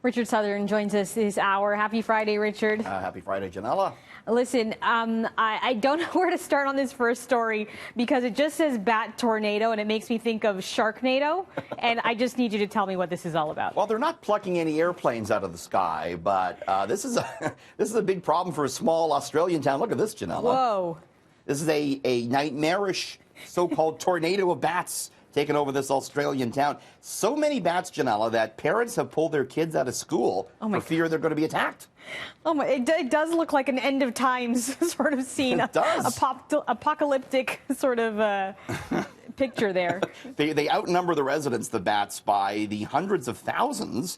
Richard Southern joins us this hour. Happy Friday, Richard. Happy Friday, Janella. Listen, I don't know where to start on this first story because it just says bat tornado and it makes me think of Sharknado. And I just need you to tell me what this is all about. Well, they're not plucking any airplanes out of the sky, but this is a big problem for a small Australian town. Look at this, Janella. Whoa. This is a nightmarish so-called tornado of bats taking over this Australian town. So many bats, Janella, that parents have pulled their kids out of school for fear they're going to be attacked. Oh my! It does look like an end of times sort of scene. It does. Apocalyptic sort of picture there. They outnumber the residents, the bats, by the hundreds of thousands.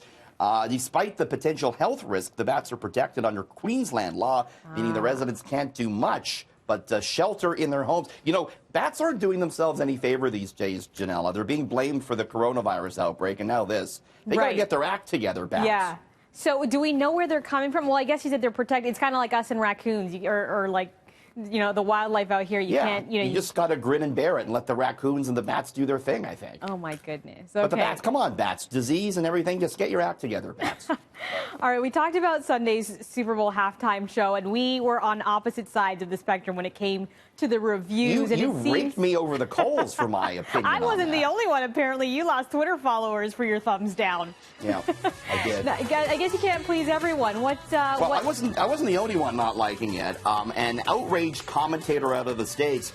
Despite the potential health risk, the bats are protected under Queensland law, meaning the residents can't do much but shelter in their homes. You know, bats aren't doing themselves any favor these days, Janella. They're being blamed for the coronavirus outbreak, and now this. They got to get their act together, bats. Yeah. So do we know where they're coming from? Well, I guess you said they're protected. It's kind of like us and raccoons, or like, you know, the wildlife out here. You can't, you just got to grin and bear it and let the raccoons and the bats do their thing, I think. Oh, my goodness. Okay. But the bats, come on, bats. Disease and everything, just get your act together, bats. All right, we talked about Sunday's Super Bowl halftime show, and we were on opposite sides of the spectrum when it came to the reviews. You raked me over the coals for my opinion. I wasn't the only one, apparently. You lost Twitter followers for your thumbs down. Yeah, I did. I guess you can't please everyone. Well, I wasn't the only one not liking it. An outraged commentator out of the States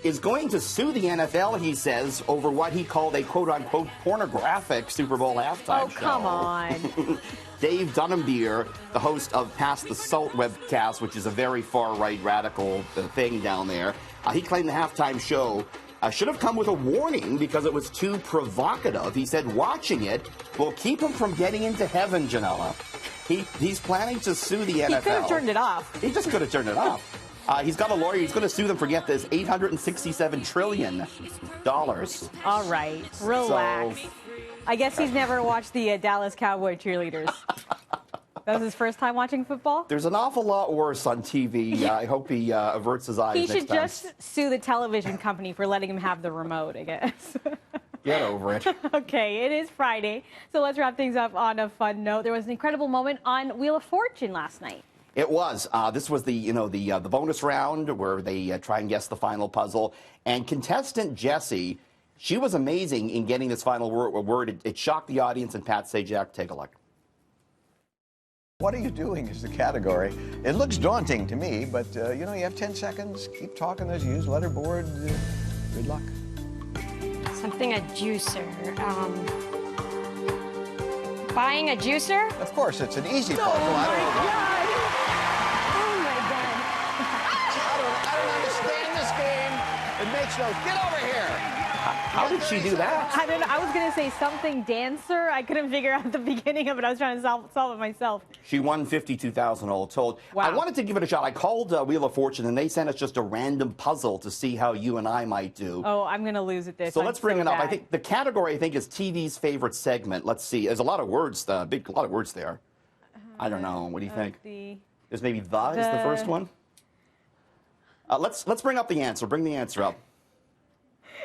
is going to sue the NFL, he says, over what he called a quote-unquote pornographic Super Bowl halftime show. Oh, come on. Dave Dunhambeer, the host of Pass the Salt webcast, which is a very far-right radical thing down there, he claimed the halftime show should have come with a warning because it was too provocative. He said watching it will keep him from getting into heaven, Janella. He's planning to sue the NFL. He could have turned it off. He just could have turned it off. He's got a lawyer. He's going to sue them for, get this, $867 trillion. All right. Relax. So, I guess he's never watched the Dallas Cowboy cheerleaders. That was his first time watching football? There's an awful lot worse on TV. I hope he averts his eyes He next time. should just sue the television company for letting him have the remote, I guess. Get over it. Okay, it is Friday, so let's wrap things up on a fun note. There was an incredible moment on Wheel of Fortune last night. It was. This was the bonus round where they try and guess the final puzzle. And contestant Jessie, she was amazing in getting this final word. It shocked the audience, and Pat Sajak, take a look. What are you doing is the category. It looks daunting to me, but, you know, you have 10 seconds. Keep talking as you use letterboard. Good luck. Something a juicer. Buying a juicer? Of course, it's an easy puzzle. Oh, my God. Oh, my God. I don't understand this game. It makes no... Get over here. How did she do that? I don't know. I was going to say something dancer. I couldn't figure out the beginning of it. I was trying to solve it myself. She won $52,000 all told. Wow. I wanted to give it a shot. I called Wheel of Fortune, and they sent us just a random puzzle to see how you and I might do. Oh, I'm going to lose at this. So let's bring it up. I think the category, is TV's favorite segment. Let's see. There's a lot of words, a lot of words there. I don't know. What do you think? There's maybe is the first one. Let's bring up the answer. Bring the answer up.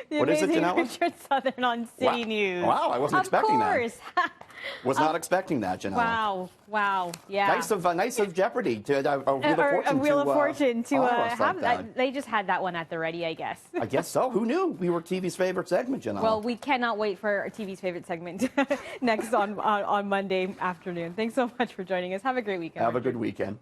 What is it, Janella? Richard Southern on CityNews. Wow, I wasn't expecting that. Of course. Was not expecting that, Janella. Wow, yeah. Nice of Jeopardy to Wheel of Fortune to have that. They just had that one at the ready, I guess. I guess so. Who knew we were TV's favorite segment, Janella? Well, we cannot wait for our TV's favorite segment next on Monday afternoon. Thanks so much for joining us. Have a great weekend. Have a good weekend.